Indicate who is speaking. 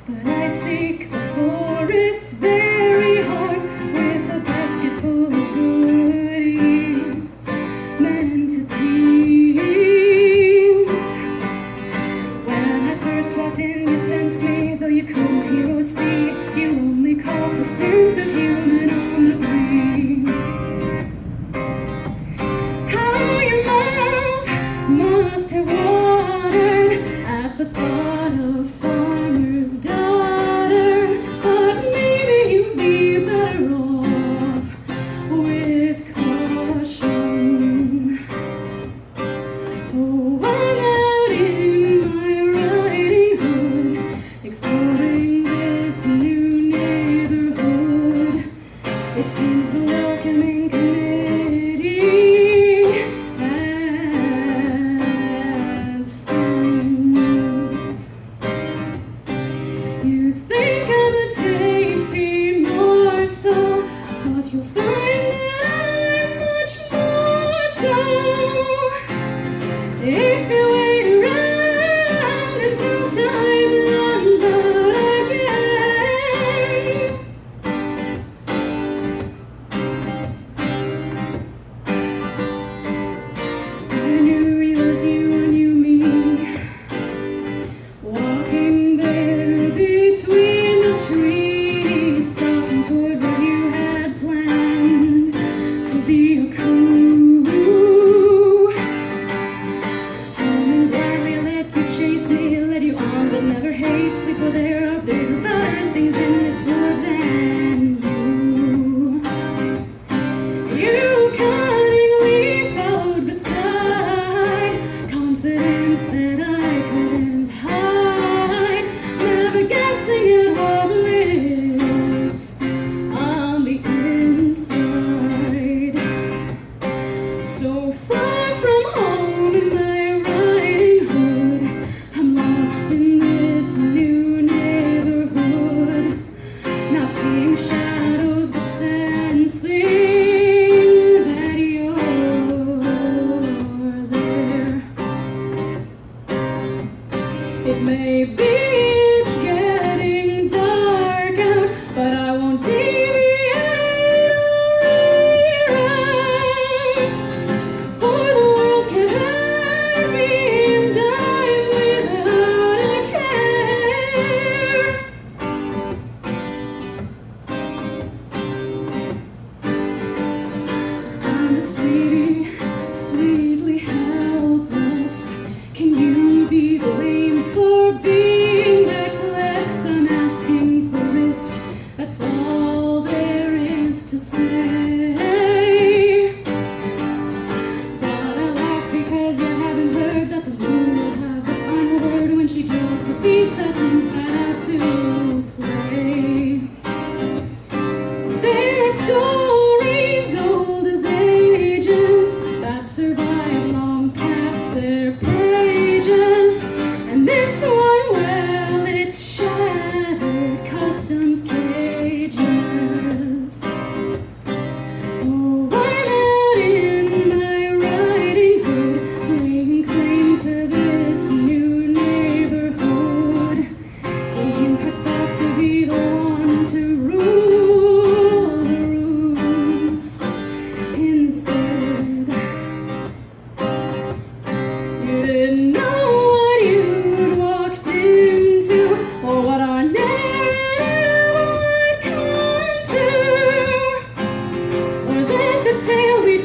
Speaker 1: But I seek the forest's very heart with a basket full of goodies meant to tease. When I first walked in, you sensed me, though you couldn't hear or see. You only caught the scent of human on the breeze. How your mouth must have watered at the thought of farmer's daughter. But maybe you'd be better off with caution. Oh, I'm out in my riding hood, exploring this new neighborhood. It seems the welcoming committee has friends. You think I'm a tasty morsel, but you'll find that I'm much more so. If you wait around until time runs out again. I knew you as you knew me, walking there between the trees, stalking toward where you had planned to be a coup. I'm gladly let you chase me, let you on, but never hastily, for there are bigger, better things in this world than you. You cunningly followed beside, confident that I couldn't hide, never guessing at what lives on the inside. So far from home in my riding hood, I'm lost in this new neighborhood, not seeing shadows but sensing that you're there. It may be it's getting dark out, but I won't deviate or reroute, for the world can hurt me and die without a care. I'm a sweetie, sweetly helpless. Can you be blamed for being reckless? I'm asking for it, that's all there is to say. But I laugh because you haven't heard that the moon will have the final word when she draws the beast that's inside out to play. There are stories old as ages that survive long past their pages, and this one, well, it's shattered customs cages. Oh, I'm out in my riding hood, laying claim to this new neighborhood. And you had thought to be the one to rule the roost instead. You didn't know what you'd walked into, or what our narrative would come to, or that the tale we'd